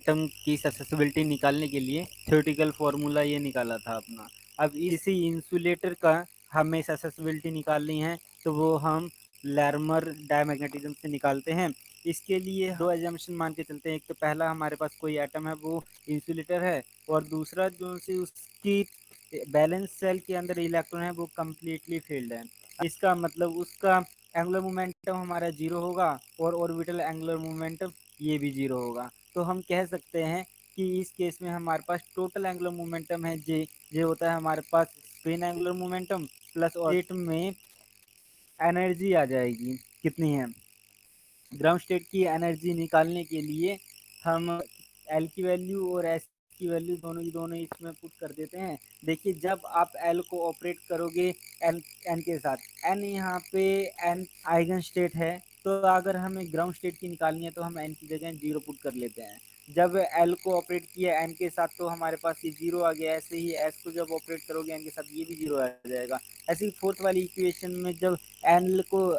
Atom की ससेसिबिलिटी निकालने के लिए थ्योरेटिकल फार्मूला ये निकाला था अपना। अब इसी इंसुलेटर का हमें ससेसिबिलिटी निकालनी है तो वो हम लार्मर डायमैग्नेटिज्म से निकालते हैं। इसके लिए दो एजम्पशन मान के चलते हैं, एक तो पहला हमारे पास कोई एटम है वो इंसुलेटर है, और दूसरा जो से उसकी बैलेंस सेल के अंदर इलेक्ट्रॉन है वो कम्प्लीटली फील्ड है। इसका मतलब उसका एंगुलर मोमेंटम हमारा जीरो होगा और ऑर्बिटल एंगुलर मोमेंटम ये भी जीरो होगा। तो हम कह सकते हैं कि इस केस में हमारे पास टोटल एंगुलर मोमेंटम है जे, जे होता है हमारे पास spin angular momentum plus orbit में एनर्जी आ जाएगी। कितनी है ग्राउंड स्टेट की एनर्जी निकालने के लिए हम एल की वैल्यू और एस की वैल्यू दोनों की दोनों इसमें पुट कर देते हैं। देखिए जब आप एल को ऑपरेट करोगे एन के साथ, एन यहाँ पे एन आइगन स्टेट है, तो अगर हमें ग्राउंड स्टेट की निकालनी है तो हम एन की जगह जीरो पुट कर लेते हैं। जब एल को ऑपरेट किया एन के साथ तो हमारे पास ये जीरो आ गया। ऐसे ही एस को जब ऑपरेट करोगे एन के साथ ये भी जीरो आ जाएगा। ऐसे ही फोर्थ वाली इक्वेशन में जब एन को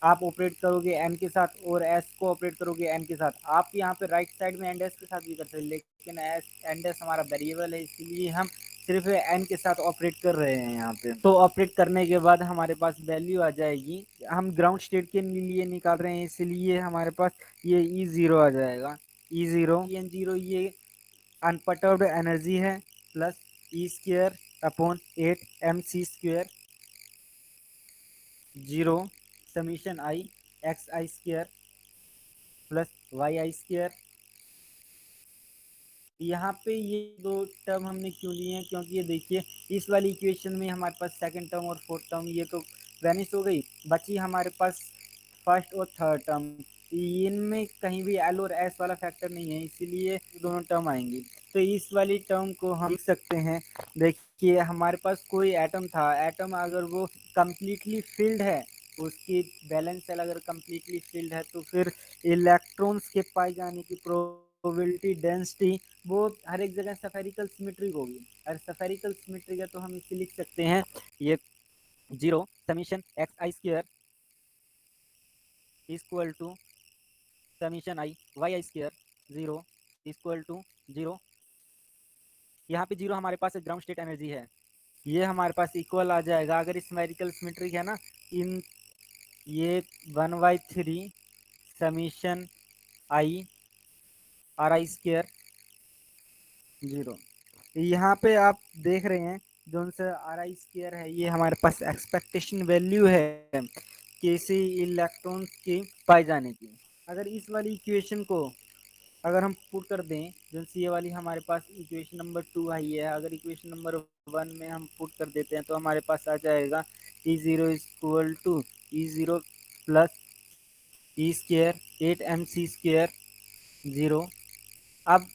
आप ऑपरेट करोगे एन के साथ और एस को ऑपरेट करोगे एन के साथ, आप यहाँ पे राइट साइड में एंड एस के साथ भी कर सकते, लेकिन एस एंड एस हमारा वेरिएबल है इसलिए हम सिर्फ एन के साथ ऑपरेट कर रहे हैं यहाँ पे। तो ऑपरेट करने के बाद हमारे पास वैल्यू आ जाएगी, हम ग्राउंड स्टेट के लिए निकाल रहे हैं इसलिए हमारे पास ये ई जीरो आ जाएगा। ई जीरो एन जीरो ये अनपर्टर्ब्ड एनर्जी है plus E square upon 8 mc² zero summation I X I square plus Y I square. यहाँ पे ये दो टर्म हमने क्यों लिए हैं, क्योंकि ये देखिए इस वाली इक्वेशन में हमारे पास सेकंड टर्म और फोर्थ टर्म ये तो वैनिश हो गई, बची हमारे पास फर्स्ट और थर्ड टर्म। इनमें कहीं भी एल और एस वाला फैक्टर नहीं है इसीलिए दोनों टर्म आएंगी। तो इस वाली टर्म को हम लिख सकते हैं। देखिए हमारे पास कोई एटम था, एटम अगर वो कम्प्लीटली फिल्ड है, उसकी बैलेंस सेल अगर कम्प्लीटली फिल्ड है तो फिर इलेक्ट्रॉन्स के पाए जाने की प्रोबेबिलिटी डेंसिटी वो हर एक जगह सफेरिकल सिमेट्रिक होगी। अगर सफेरिकल सिमेट्रिक है तो हम इसे लिख सकते हैं ये zero summation X I square equal to summation I Y I square zero equal to zero. यहाँ पे जीरो हमारे पास ग्राउंड स्टेट एनर्जी है, ये हमारे पास इक्वल आ जाएगा अगर स्फेरिकल सिमेट्रिक है ना, इन ये 1/3 summation I R I square zero. यहाँ पे आप देख रहे हैं जो से आर आई स्क्वायर है ये हमारे पास एक्सपेक्टेशन वैल्यू है किसी इलेक्ट्रॉन की पाए जाने की। अगर इस वाली इक्वेशन को अगर हम पुट कर दें, जो ये वाली हमारे पास इक्वेशन नंबर 2 आई है, अगर इक्वेशन नंबर 1 में हम पुट कर देते हैं तो हमारे पास आ जाएगा E zero equal to E zero plus E square 8 mc² zero. अब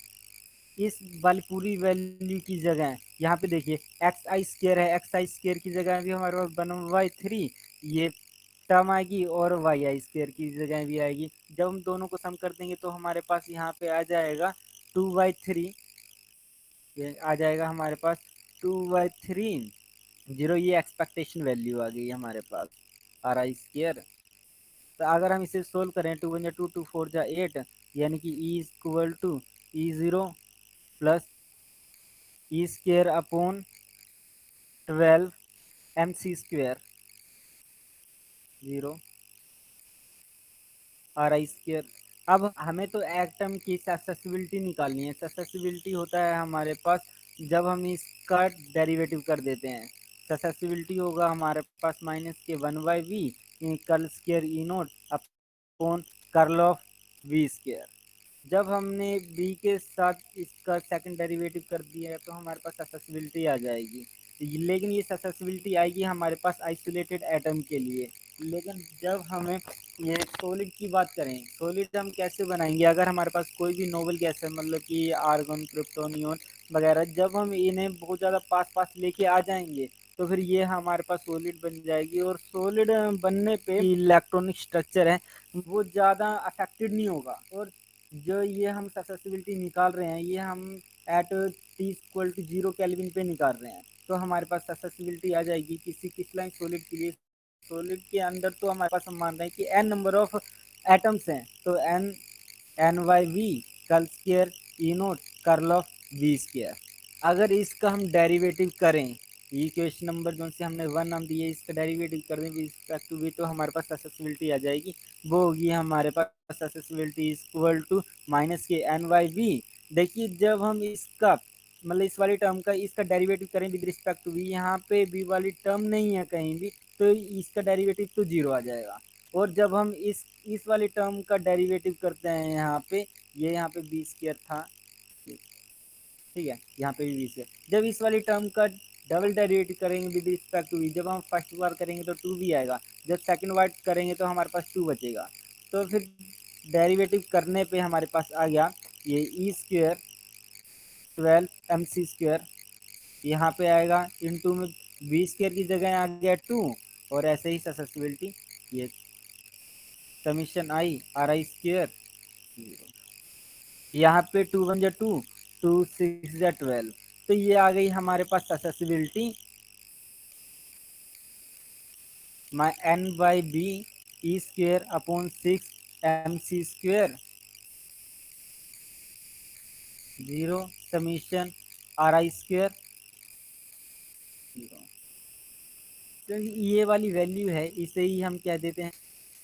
इस वाली पूरी वैल्यू की जगह यहाँ पे देखिए एक्स आई स्क्वायर है, एक्स आई स्क्वायर की जगह भी हमारे पास 1/3 ये टर्म आएगी और वाई आई स्क्वायर की जगह भी आएगी। जब हम दोनों को सम कर देंगे तो हमारे पास यहाँ पे आ जाएगा 2/3, ये आ जाएगा हमारे पास 2/3 जीरो। ये एक्सपेक्टेशन वैल्यू आ गई हमारे पास आर आई स्क्वायर। तो अगर हम इसे सोल्व करें 2 × 2 2 4 × 8 यानी कि E equal to E zero plus E square upon 12 mc² zero R I square. अब हमें तो एटम की ससेसिबिलिटी निकालनी है। ससेसिबिलिटी होता है हमारे पास जब हम इसका डेरिवेटिव कर देते हैं। ससेसिबिलिटी होगा हमारे पास -1/v curl square E naught upon curl of V square. जब हमने बी के साथ इसका सेकंड डेरिवेटिव कर दिया है तो हमारे पास ससेसिबिलिटी आ जाएगी, लेकिन ये ससेसिबिलिटी आएगी हमारे पास आइसोलेटेड एटम के लिए। लेकिन जब हमें ये सॉलिड की बात करें, सॉलिड हम कैसे बनाएंगे, अगर हमारे पास कोई भी नोबल गैस है मतलब कि आर्गन क्रिप्टोन नियॉन वगैरह, जब हम इन्हें बहुत ज़्यादा पास पास लेके आ जाएंगे तो फिर ये हमारे पास सॉलिड बन जाएगी। और सॉलिड बनने पे इलेक्ट्रॉनिक स्ट्रक्चर है वो ज़्यादा अफेक्टेड नहीं होगा। और जो ये हम ससेसिबिलिटी निकाल रहे हैं ये हम at T equal to 0 kelvin पे निकाल रहे हैं, तो हमारे पास ससेसिबिलिटी आ जाएगी किसी क्रिस्टलाइन सॉलिड के लिए। सॉलिड के अंदर तो हमारे पास हम मान रहे हैं कि n नंबर ऑफ एटम्स हैं, तो n n/v curl square E naught curl of V square. अगर इसका हम डेरिवेटिव करें, इक्वेशन नंबर जो से हमने 1 नाम दिए, इसका डेरिवेटिव कर दें रिस्पेक्ट टू वी, तो हमारे पास सक्सेसिबिलिटी आ जाएगी। वो होगी हमारे पास सक्सेसिबिलिटी इक्वल टू माइनस के एन वाई वी। देखिए जब हम इसका मतलब इस वाली टर्म का इसका डेरिवेटिव करें विद रिस्पेक्ट टू वी, यहाँ पे वी वाली टर्म नहीं है कहीं भी, तो इसका डेरिवेटिव तो जीरो आ जाएगा। और जब हम इस वाली टर्म का डेरिवेटिव करते हैं यहाँ पे, ये यहाँ पे बी स्क्वायर था, ठीक है, यहाँ पे भी बी स्क्वायर, जब इस वाली टर्म का डबल डेरिवेटिव करेंगे विद रिस्पेक्ट टू वी, जब हम फर्स्ट बार करेंगे तो टू भी आएगा, जब सेकंड बार करेंगे तो हमारे पास टू बचेगा। तो फिर डेरिवेटिव करने पे हमारे पास आ गया ये ई स्क्वायर 12 mc स्क्वायर, यहाँ पे आएगा इनटू में बी स्क्वायर की जगह आ गया 2, और ऐसे ही सक्सेसिबिलिटी ये summation I R I square, यहाँ पे 2 1 जा 2, 2 6 जा 12, तो ये आ गई हमारे पास susceptibility mu N by B E square upon 6 mc square 0 summation R I square 0। तो ये वाली वैल्यू है, इसे ही हम क्या देते हैं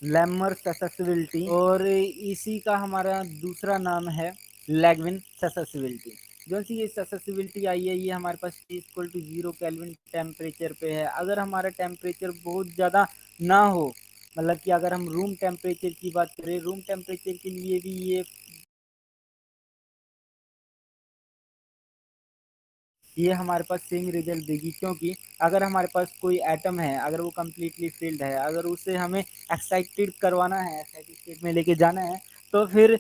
लैमर सक्सेसिबिलिटी, और इसी का हमारा दूसरा नाम है लैगविन सक्सेसिबिलिटी। जो सी ये सक्सेसिबिलिटी आई है, ये हमारे पास इक्वल टू 0 केल्विन टेम्परेचर पे है। अगर हमारा टेम्परेचर बहुत ज़्यादा ना हो, मतलब कि अगर हम रूम टेम्परेचर की बात करें, रूम टेम्परेचर के लिए भी ये हमारे पास सेम रिजल्ट देगी, क्योंकि अगर हमारे पास कोई एटम है, अगर वो कम्प्लीटली फिल्ड है, अगर उसे हमें एक्साइटेड करवाना है, एक्साइटेड स्टेट में लेके जाना है, तो फिर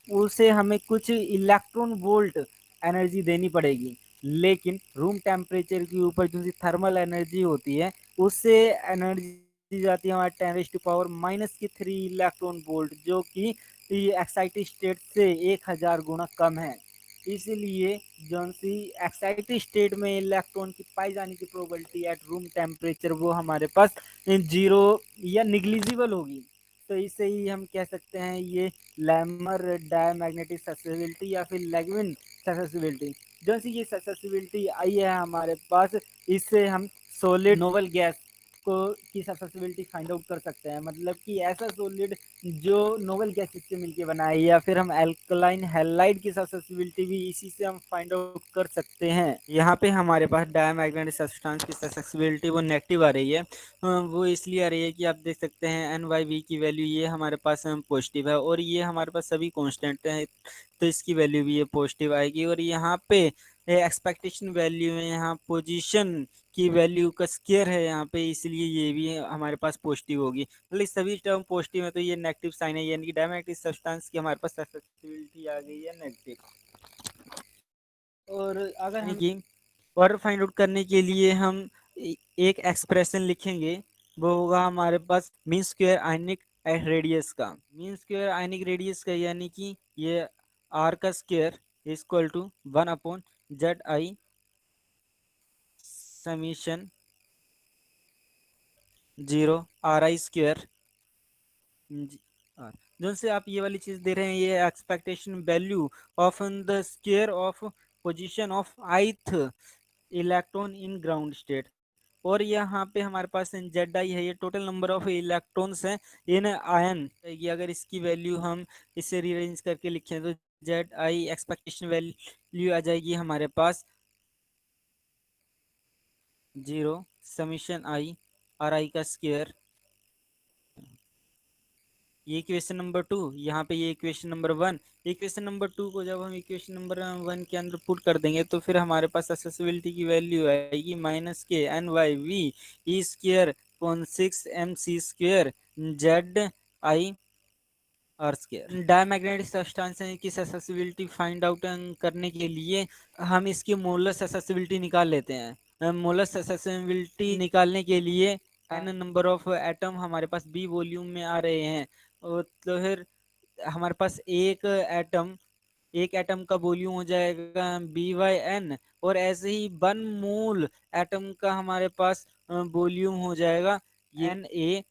उसे हमें कुछ इलेक्ट्रॉन वोल्ट एनर्जी देनी पड़ेगी। लेकिन रूम टेम्परेचर के ऊपर जो थर्मल एनर्जी होती है, उससे एनर्जी जाती है हमारे 10⁻³ इलेक्ट्रॉन वोल्ट, जो कि एक्साइटेड स्टेट से 1000 गुना कम है। इसलिए जो सी एक्साइटेड स्टेट में इलेक्ट्रॉन की पाई जाने की प्रोबेबिलिटी एट रूम टेम्परेचर वो हमारे पास जीरो या निग्लिजिबल होगी। तो इसे ही हम कह सकते हैं ये लैमर डायमैग्नेटिक सक्सेसिबिलिटी या फिर लैगविन सक्सेसिबिलिटी। जो सी ये सक्सेसिबिलिटी आई है हमारे पास, इससे हम सॉलिड नोवल गैस को की सक्सेसिबिलिटी फाइंड आउट कर सकते हैं। मतलब कि ऐसा सॉलिड जो नोवल गैसेस से मिलके बना है, या फिर हम एल्कलाइन हैलाइड की सक्सेसिबिलिटी भी इसी से हम फाइंड आउट कर सकते हैं। यहाँ पे हमारे पास डायमैग्नेटिक सब्सटेंस की सक्सेसिबिलिटी वो नेगेटिव आ रही है। वो इसलिए आ रही है कि आप देख सकते हैं एन वाई वी की वैल्यू ये हमारे पास पॉजिटिव है, और ये हमारे पास सभी कॉन्स्टेंट है, तो इसकी वैल्यू भी ये पॉजिटिव आएगी। और यहाँ पे एक्सपेक्टेशन वैल्यू है, यहाँ पोजीशन की वैल्यू का स्क्वायर है यहाँ पे, इसलिए ये भी हमारे पास पॉजिटिव होगी। मतलब सभी टर्म पॉजिटिव है, तो ये नेगेटिव साइन है, यानी कि डायमैग्नेटिक सब्सटेंस की हमारे पास सक्सेसिबिलिटी आ गई है नेगेटिव। और अगर हम कि और फाइंड आउट करने के लिए हम एक एक्सप्रेशन लिखेंगे, वो होगा हमारे पास मीन स्क्वायर आयनिक रेडियस का, मीन स्क्वायर आयनिक रेडियस का, यानी कि ये आर का square equal to 1/ZI summation 0 RI square जो से आप ये वाली चीज दे रहे हैं, ये expectation value of the square of position of ith electron in ground state. और यहाँ पे हमारे पास जेड आई है, ये टोटल नंबर ऑफ इलेक्ट्रॉन्स हैं इन आयन। ये अगर इसकी वैल्यू हम इसे रीअरेंज करके लिखें, तो जेड आई एक्सपेक्टेशन वैल्यू आ जाएगी हमारे पास 0 समीशन आई आर आई का स्क्वायर। ये इक्वेशन नंबर 2, यहाँ पे ये इक्वेशन नंबर 1। इक्वेशन नंबर 2 को जब हम इक्वेशन नंबर 1 के अंदर पुट कर देंगे, तो फिर हमारे पास एक्सेसिबिलिटी की वैल्यू आएगी माइनस के N by V e square upon 6 mc square Z I R square. Diamagnetic substance की सक्सेसिबिलिटी फाइंड आउट करने के लिए हम इसकी मोलर सक्सेसिबिलिटी निकाल लेते हैं। मोलर सक्सेसिबिलिटी निकालने के लिए एन नंबर ऑफ एटम हमारे पास बी वॉल्यूम में आ रहे हैं, और तो फिर हमारे पास एक एटम का वॉल्यूम हो जाएगा BN, और ऐसे ही 1 मोल एटम का हमारे पास वॉल्यूम हो जाएगा NaByN।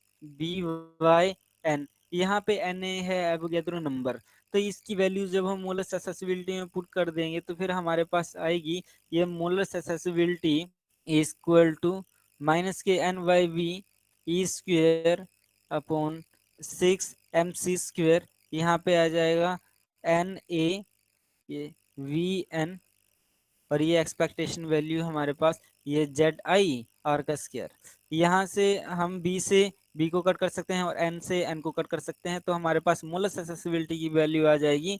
यहाँ पे Na है एवोगैड्रो नंबर। तो इसकी वैल्यू जब हम मोलर ससेसिबिलिटी में पुट कर देंगे तो फिर हमारे पास आएगी ये molar susceptibility equal to minus के N by V e square upon 6 mc square. यहाँ पे आ जाएगा एन ए ये वी एन और ये एक्सपेक्टेशन वैल्यू हमारे पास ये जेड आई आर का स्क्वायर। यहाँ से हम बी से बी को कट कर सकते हैं और एन से एन को कट कर सकते हैं, तो हमारे पास मोलर ससेसिबिलिटी की वैल्यू आ जाएगी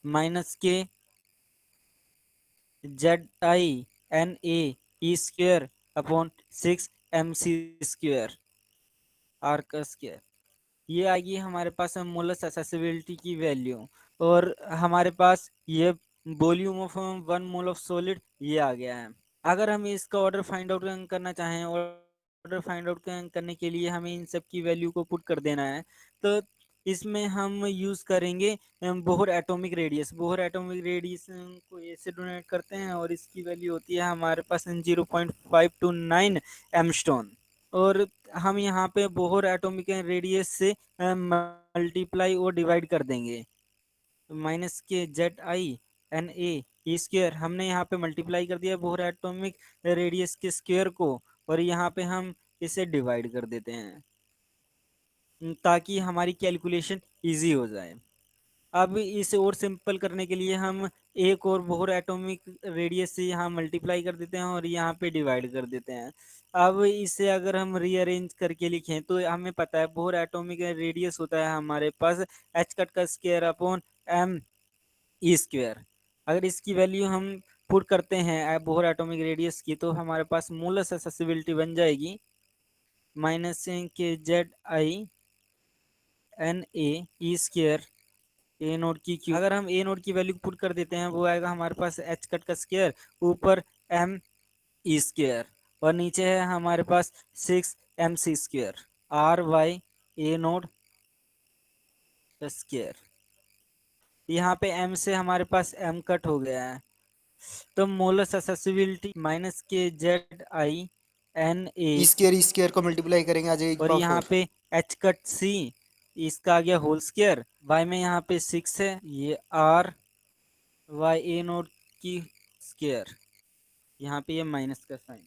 माइनस के Z I N A square upon 6 mc square R का स्क्वायर। ये आएगी हमारे पास मोलर ससेसिबिलिटी की वैल्यू। और हमारे पास ये volume of 1 mole of solid ये आ गया है। अगर हम इसका ऑर्डर फाइंड आउट करना चाहें, ऑर्डर फाइंड आउट करने के लिए हमें इन सब की वैल्यू को पुट कर देना है, तो इसमें हम यूज करेंगे Bohr atomic radius. Bohr atomic radius को ऐसे डोनेट करते हैं और इसकी वैल्यू होती है हमारे पास 0.529 एमस्टोन। और हम यहाँ पे बोहर एटॉमिक रेडियस से मल्टीप्लाई और डिवाइड कर देंगे। माइनस के Z I N A square हमने यहाँ पे मल्टीप्लाई कर दिया बोहर एटॉमिक रेडियस के स्क्वेयर को, और यहाँ पे हम इसे डिवाइड कर देते हैं ताकि हमारी कैलकुलेशन इजी हो जाए। अब इसे और सिंपल करने के लिए हम एक और बोहर एटॉमिक रेडियस से यहाँ मल्टीप्लाई कर देते हैं और यहाँ पे डिवाइड कर देते हैं। अब इसे अगर हम रीअरेंज करके लिखें तो हमें पता है बोहर एटॉमिक रेडियस होता है हमारे पास एच कट का square upon M E square. अगर इसकी वैल्यू हम पुट करते हैं बोहर एटॉमिक रेडियस की, तो हमारे पास मोलर ससेसिबिलिटी बन जाएगी माइनस के Z I N A square A not की क्यू। अगर हम ए नोट की वैल्यू पुट कर देते हैं वो आएगा हमारे पास एच कट का स्क्वायर ऊपर एम ई स्क्वायर और नीचे है हमारे पास 6 mc square R by A not square. यहाँ पे m से हमारे पास m कट हो गया है, तो मोलर ससेसिबिलिटी माइनस के Z I N A square को मल्टीप्लाई करेंगे आ जाएगी और पावर यहाँ 4। पे h कट c इसका आ गया होल स्क्वायर। y में यहाँ पे 6 है, ये r वाई ए नोट की स्क्वायर, यहाँ पे ये माइनस का साइन।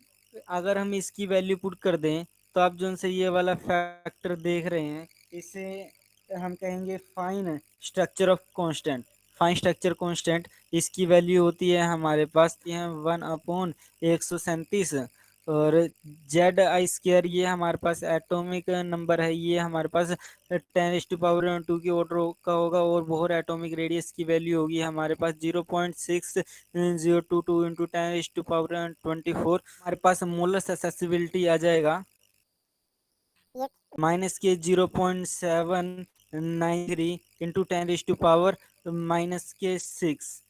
अगर हम इसकी वैल्यू पुट कर दें तो आप जो से ये वाला फैक्टर देख रहे हैं इसे हम कहेंगे fine structure of constant. Fine structure constant इसकी वैल्यू होती है हमारे पास ये 1/137 और जेड आई स्क्वायर ये हमारे पास एटॉमिक नंबर है, ये हमारे पास 10⁻² की ऑर्डर का होगा और बोहर एटॉमिक रेडियस की वैल्यू होगी हमारे पास 0.6022 इंटू 10⁻24। हमारे पास मोलर ससेसिबिलिटी आ जाएगा माइनस के 0.793 into 10⁻⁻6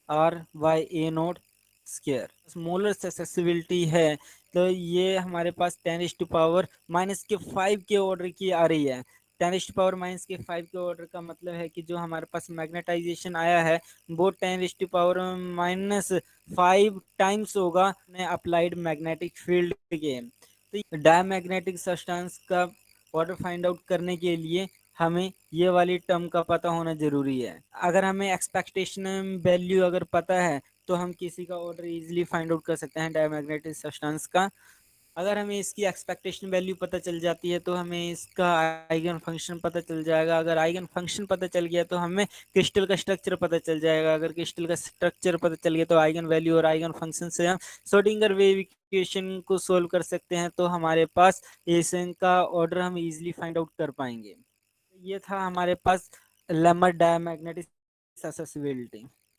are by A not square. Molar ससेसिबिलिटी है तो ये हमारे पास 10⁻⁻5 के ऑर्डर की आ रही है। 10⁻⁻5 के ऑर्डर का मतलब है कि जो हमारे पास मैग्नेटाइजेशन आया है वो 10⁻⁻5 टाइम्स होगा अप्लाइड मैग्नेटिक फील्ड के। तो डायमैग्नेटिक सब्सटेंस का ऑर्डर फाइंड आउट करने के लिए हमें ये वाली टर्म का पता होना जरूरी है। अगर हमें एक्सपेक्टेशन वैल्यू अगर पता है तो हम किसी का ऑर्डर इजीली फाइंड आउट कर सकते हैं डायमैग्नेटिक सब्सटेंस का। अगर हमें इसकी एक्सपेक्टेशन वैल्यू पता चल जाती है तो हमें इसका आइगन फंक्शन पता चल जाएगा। अगर आइगन फंक्शन पता चल गया तो हमें क्रिस्टल का स्ट्रक्चर पता चल जाएगा। अगर क्रिस्टल का स्ट्रक्चर पता चल गया तो आइगन वैल्यू और आइगन फंक्शन से हम श्रोडिंगर वेव इक्वेशन को सोल्व कर सकते हैं, तो हमारे पास इनका ऑर्डर हम इजिली फाइंड आउट कर पाएंगे। ये था हमारे पास लेमर डायमैग्नेटिक ससेसिबिलिटी।